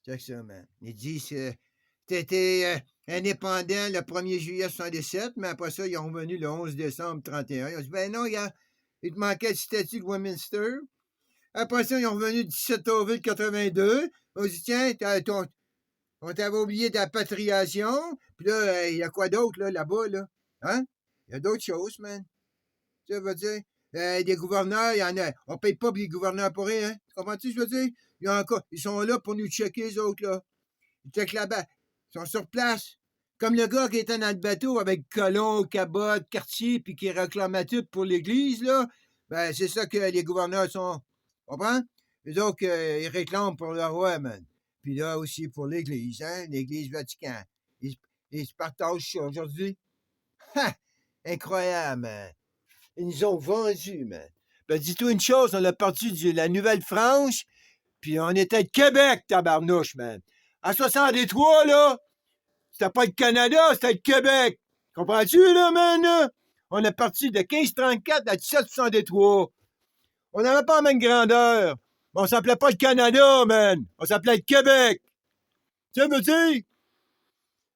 Check ça, man. Ils disent que t'étais indépendant le 1er juillet 77, mais après ça, ils ont revenu le 11 décembre 31. Ils ont dit, ben non, il te manquait le statut de Westminster. Après ça, ils ont revenu le 17 avril 82. On dit, tiens, on t'avait oublié ta patriation. Puis là, il y a quoi d'autre, là-bas, là? Hein? Il y a d'autres choses, man. Ça veut dire, des gouverneurs, il y en a. On paye pas pour les gouverneurs pour rien, hein? Tu comprends-tu, je veux dire? Ils sont là pour nous checker, les autres, là. Ils checkent là-bas. Ils sont sur place. Comme le gars qui était dans le bateau avec Colomb, Cabot, Cartier, puis qui réclamait tout pour l'Église, là. Ben, c'est ça que les gouverneurs sont. Tu comprends? Les autres, ils réclament pour le roi, man. Puis là aussi pour l'Église, hein? L'Église Vatican. Ils se partagent ça aujourd'hui. Ha! Incroyable, man. Ils nous ont vendus, man. Ben, dis-toi une chose, on a parti de la Nouvelle-France, puis on était de Québec, tabarnouche, man. En 63, là, c'était pas le Canada, c'était le Québec. Comprends-tu, là, man? Là? On est parti de 1534 à 1763. On n'avait pas la même grandeur. Mais on s'appelait pas le Canada, man. On s'appelait le Québec. Tu sais, veux dire?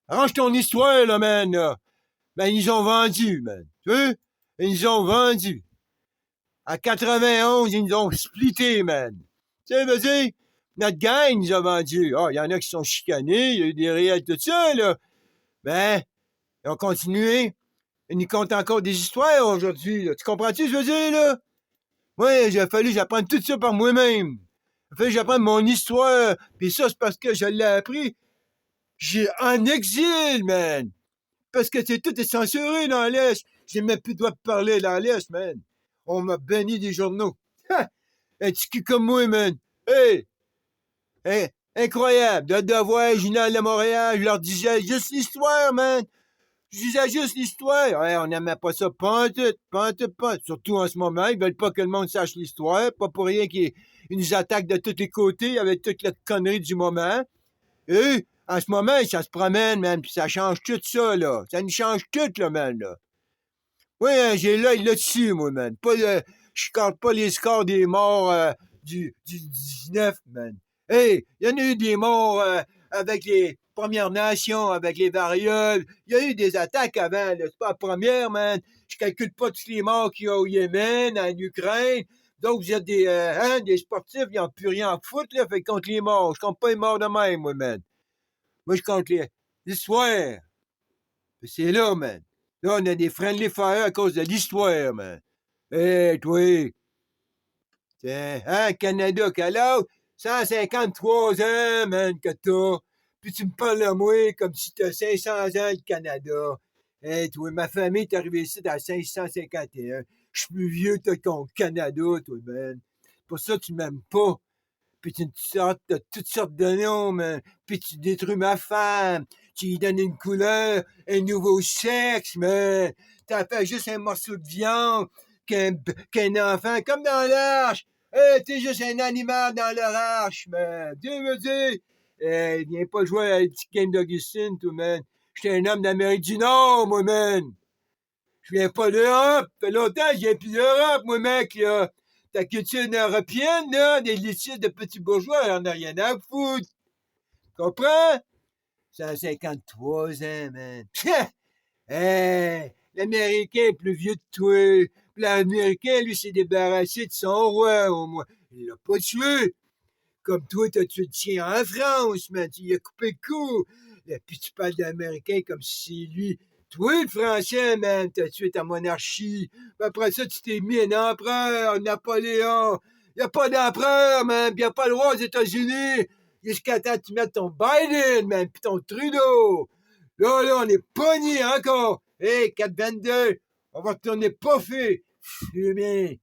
Arrange ton histoire, là, man. Là. Ben, ils nous ont vendus, man. Tu veux? Ils nous ont vendus. À 91, ils nous ont splitté, man. Tu sais, veux dire? Notre gang nous a vendus. Ah, il y en a qui sont chicanés, il y a eu des réels, tout ça, là. Ben, ils ont continué. Ils nous comptent encore des histoires aujourd'hui, là. Tu comprends-tu ce que je veux dire, là? Moi, il a fallu que j'apprenne tout ça par moi-même. Il a fallu que j'apprenne mon histoire. Puis ça, c'est parce que je l'ai appris. J'ai en exil, man. Parce que tout est censuré dans l'Est. J'ai même plus le droit de parler dans l'Est, man. On m'a banni des journaux. Ha! Un petit cul comme moi, man. Hey! Hey! Incroyable. De Devoir, Journal de Montréal, je leur disais juste l'histoire, man. Je disais juste l'histoire. Ouais, on n'aimait pas ça, pas en tout, pas en tout, pas en tout. Surtout en ce moment, ils veulent pas que le monde sache l'histoire. Pas pour rien qu'ils nous attaquent de tous les côtés avec toute la connerie du moment. Et en ce moment, ça se promène, man, puis ça change tout ça, là. Ça nous change tout, là, man, là. Oui, hein, j'ai l'œil là-dessus, moi, man. Je compte pas les scores des morts du 19, man. Hey, il y en a eu des morts avec les Premières Nations, avec les varioles. Il y a eu des attaques avant, là. C'est pas la première, man. Je calcule pas tous les morts qu'il y a au Yémen, en Ukraine. Donc, vous êtes des sportifs, ils n'ont plus rien à foutre, là. Fait que compte les morts. Je compte pas les morts de même, moi, man. Moi, je compte l'histoire. C'est là, man. Là, on a des friendly fire à cause de l'histoire, man. Hé, toi! Tiens, hein, Canada, quel âge? 153 ans, man, que t'as. Puis tu me parles à moi comme si t'as 500 ans, le Canada. Hé, toi, ma famille est arrivée ici dans 551. Je suis plus vieux que ton Canada, toi, man. Pour ça, tu m'aimes pas. Puis tu sortes de toutes sortes de noms, man. Puis tu détruis ma femme. Tu lui donnes une couleur, un nouveau sexe, man. T'as fait juste un morceau de viande qu'un enfant, comme dans l'arche. Hey, t'es juste un animal dans leur arche, man. Tu veux dire? Hey, viens pas jouer à la petite game d'Augustine, toi, man. J'étais un homme d'Amérique du Nord, moi, man. Je viens pas d'Europe. Ça fait longtemps que je viens plus d'Europe, moi, mec, là. Ta culture européenne, là, des lycées de petits bourgeois, elle en a rien à foutre. Comprends? 153 ans, man. Hey, l'Américain est plus vieux que toi. L'Américain, lui, s'est débarrassé de son roi, au moins. Il l'a pas tué. Comme toi, t'as tué le tien en France, man. Tu lui as coupé le cou. Et puis tu parles d'Américain comme si c'est lui. Toi, le Français, man, t'as tué ta monarchie. Puis après ça, tu t'es mis un empereur, Napoléon. Y a pas d'empereur, man. Y a pas le roi aux États-Unis. Jusqu'à temps que tu mettes ton Biden, man, pis ton Trudeau. Là, on est pogné encore. Hey, 422, on va retourner poffer. Fumer.